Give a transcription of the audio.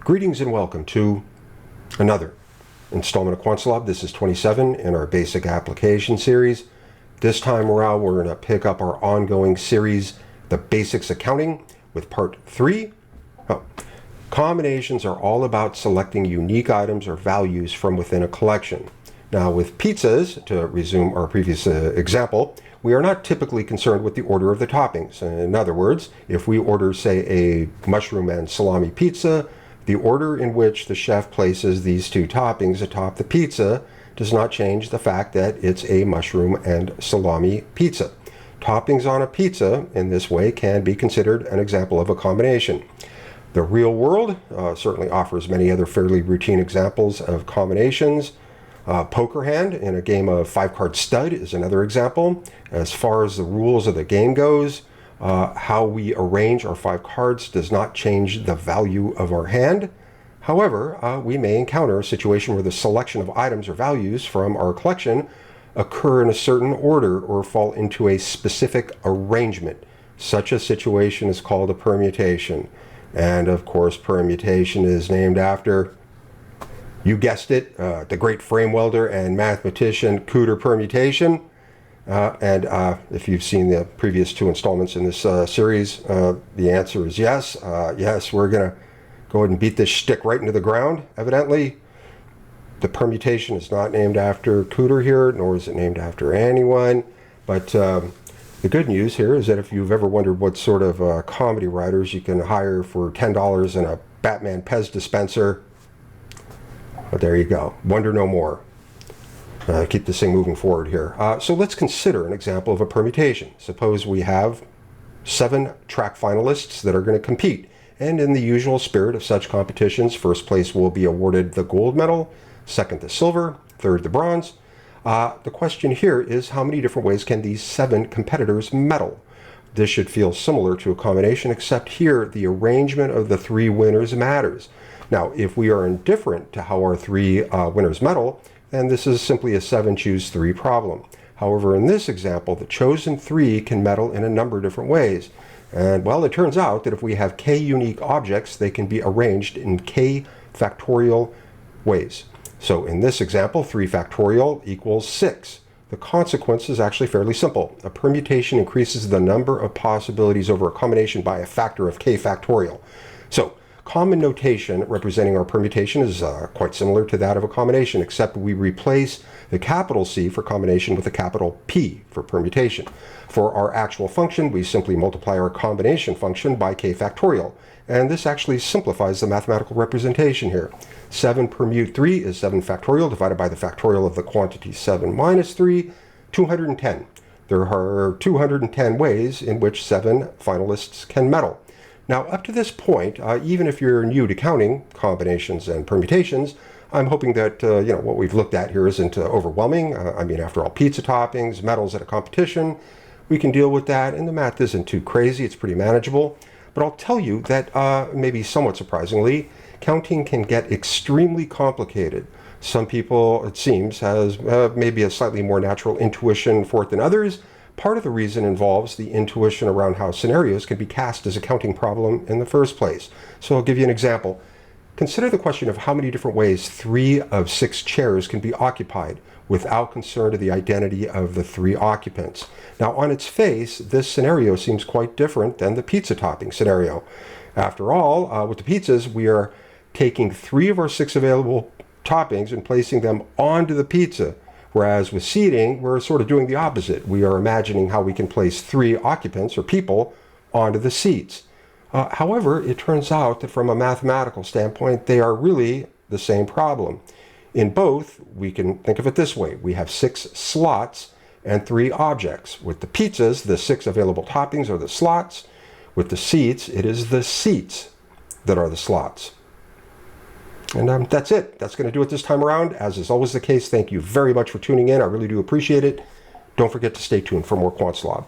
Greetings and welcome to another installment of QuantSlab. This is 27 in our basic application series. This time around we're going to pick up our ongoing series, The Basics Accounting, with part 3. Combinations are all about selecting unique items or values from within a collection. Now with pizzas, to resume our previous example, we are not typically concerned with the order of the toppings. In other words, if we order, say, a mushroom and salami pizza, the order in which the chef places these two toppings atop the pizza does not change the fact that it's a mushroom and salami pizza. Toppings on a pizza in this way can be considered an example of a combination. The real world certainly offers many other fairly routine examples of combinations. Poker hand in a game of 5-card stud is another example. As far as the rules of the game goes, how we arrange our 5 cards does not change the value of our hand. However, we may encounter a situation where the selection of items or values from our collection occur in a certain order or fall into a specific arrangement. Such a situation is called a permutation. And of course, permutation is named after, you guessed it, the great frame welder and mathematician Cooter Permutation. If you've seen the previous 2 installments in this series, the answer is yes. Yes, we're going to go ahead and beat this shtick right into the ground. Evidently, the permutation is not named after Cooter here, nor is it named after anyone. But the good news here is that if you've ever wondered what sort of comedy writers you can hire for $10 and a Batman Pez dispenser, well, there you go. Wonder no more. Keep this thing moving forward here. So let's consider an example of a permutation. Suppose we have 7 track finalists that are going to compete. And in the usual spirit of such competitions, first place will be awarded the gold medal, second the silver, third the bronze. The question here is, how many different ways can these 7 competitors medal? This should feel similar to a combination, except here the arrangement of the 3 winners matters. Now, if we are indifferent to how our 3 winners medal, then this is simply a 7 choose 3 problem. However, in this example, the chosen 3 can medal in a number of different ways. And well, it turns out that if we have k unique objects, they can be arranged in k factorial ways. So in this example, 3 factorial equals 6. The consequence is actually fairly simple. A permutation increases the number of possibilities over a combination by a factor of k factorial. So common notation representing our permutation is quite similar to that of a combination, except we replace the capital C for combination with a capital P for permutation. For our actual function, we simply multiply our combination function by k factorial. And this actually simplifies the mathematical representation here. 7 permute 3 is 7 factorial divided by the factorial of the quantity 7 minus 3, 210. There are 210 ways in which 7 finalists can medal. Now, up to this point, even if you're new to counting combinations and permutations, I'm hoping that what we've looked at here isn't overwhelming. I mean, after all, pizza toppings, medals at a competition, we can deal with that, and the math isn't too crazy. It's pretty manageable. But I'll tell you that, maybe somewhat surprisingly, counting can get extremely complicated. Some people, it seems, has maybe a slightly more natural intuition for it than others. Part of the reason involves the intuition around how scenarios can be cast as a counting problem in the first place. So I'll give you an example. Consider the question of how many different ways 3 of 6 chairs can be occupied without concern to the identity of the 3 occupants. Now, on its face, this scenario seems quite different than the pizza topping scenario. After all, with the pizzas, we are taking 3 of our 6 available toppings and placing them onto the pizza. Whereas with seating, we're sort of doing the opposite. We are imagining how we can place 3 occupants or people onto the seats. However, it turns out that from a mathematical standpoint, they are really the same problem. In both, we can think of it this way. We have 6 slots and 3 objects. With the pizzas, the 6 available toppings are the slots. With the seats, it is the seats that are the slots. And that's it. That's going to do it this time around. As is always the case, thank you very much for tuning in. I really do appreciate it. Don't forget to stay tuned for more QuantSlab.